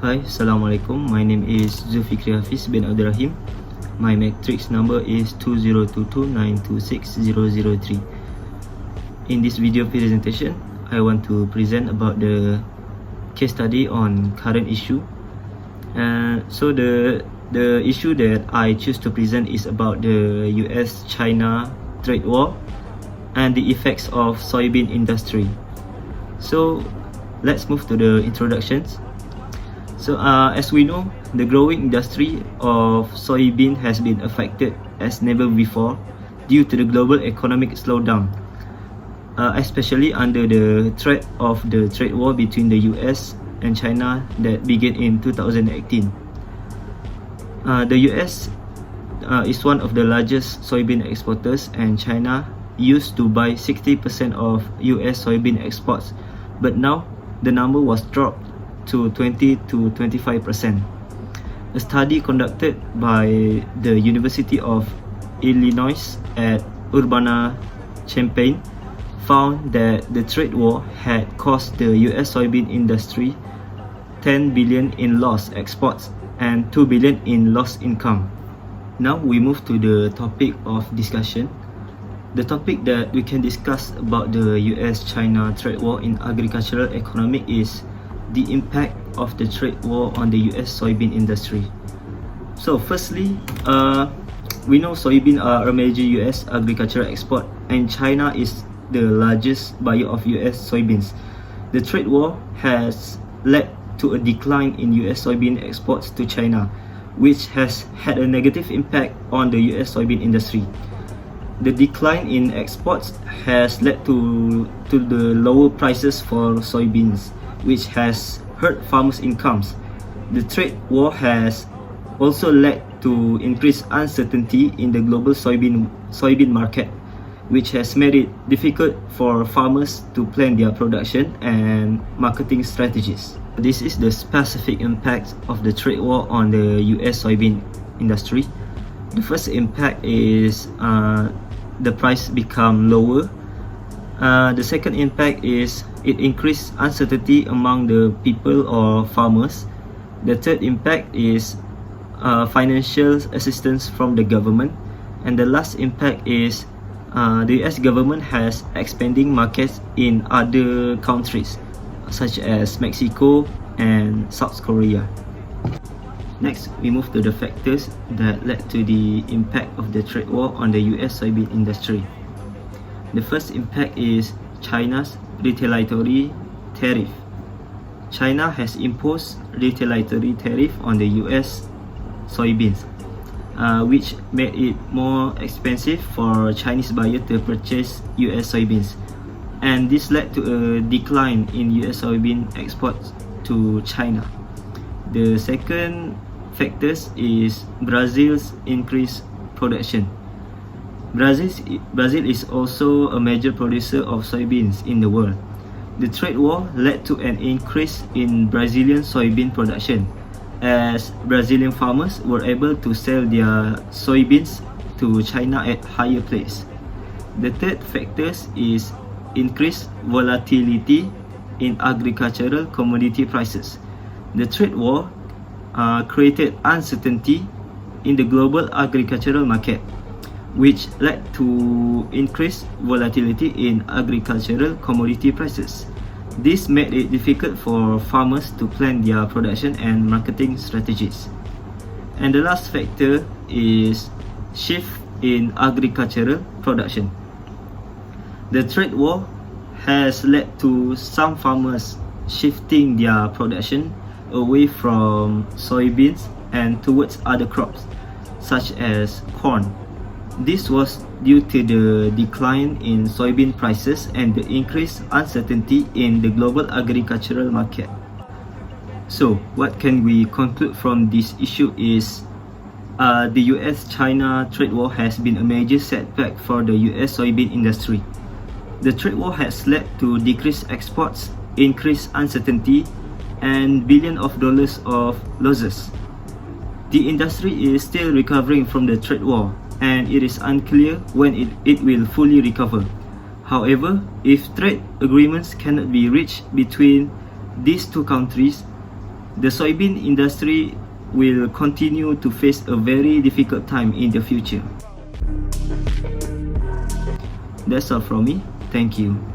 Hi, Assalamualaikum. My name is Zulfikri Hafiz bin Abdul Rahim. My matrix number is 2022926003. In this video presentation, I want to present about the case study on current issue. So the issue that I choose to present is about the US-China trade war and the effects of soybean industry. So let's move to the introductions. So as we know, the growing industry of soybean has been affected as never before due to the global economic slowdown, especially under the threat of the trade war between the US and China that began in 2018. The US is one of the largest soybean exporters, and China used to buy 60% of US soybean exports, but now the number was dropped to 20 to 25%. A study conducted by the University of Illinois at Urbana-Champaign found that the trade war had cost the US soybean industry 10 billion in lost exports and 2 billion in lost income. Now we move to the topic of discussion. The topic that we can discuss about the US-China trade war in agricultural economic is the impact of the trade war on the US soybean industry. So firstly, we know soybean are a major US agricultural export, and China is the largest buyer of US soybeans. The trade war has led to a decline in US soybean exports to China, which has had a negative impact on the US soybean industry. The decline in exports has led to the lower prices for soybeans, which has hurt farmers' incomes. The trade war has also led to increased uncertainty in the global soybean market, which has made it difficult for farmers to plan their production and marketing strategies. This is the specific impact of the trade war on the US soybean industry. The first impact is the price become lower. The second impact is it increased uncertainty among the people or farmers. The third impact is financial assistance from the government. And the last impact is the US government has expanding markets in other countries such as Mexico and South Korea. Next, we move to the factors that led to the impact of the trade war on the US soybean industry. The first impact is China's retaliatory tariff. China has imposed retaliatory tariff on the US soybeans, which made it more expensive for Chinese buyers to purchase US soybeans, and this led to a decline in US soybean exports to China. The second factor is Brazil's increased production. Brazil is also a major producer of soybeans in the world. The trade war led to an increase in Brazilian soybean production, as Brazilian farmers were able to sell their soybeans to China at higher price. The third factor is increased volatility in agricultural commodity prices. The trade war created uncertainty in the global agricultural market, which led to increased volatility in agricultural commodity prices. This made it difficult for farmers to plan their production and marketing strategies. And the last factor is shift in agricultural production. The trade war has led to some farmers shifting their production away from soybeans and towards other crops such as corn. This was due to the decline in soybean prices and the increased uncertainty in the global agricultural market. So, what can we conclude from this issue is the US-China trade war has been a major setback for the US soybean industry. The trade war has led to decreased exports, increased uncertainty, and billions of dollars of losses. The industry is still recovering from the trade war, and it is unclear when it will fully recover. However, if trade agreements cannot be reached between these two countries, the soybean industry will continue to face a very difficult time in the future. That's all from me. Thank you.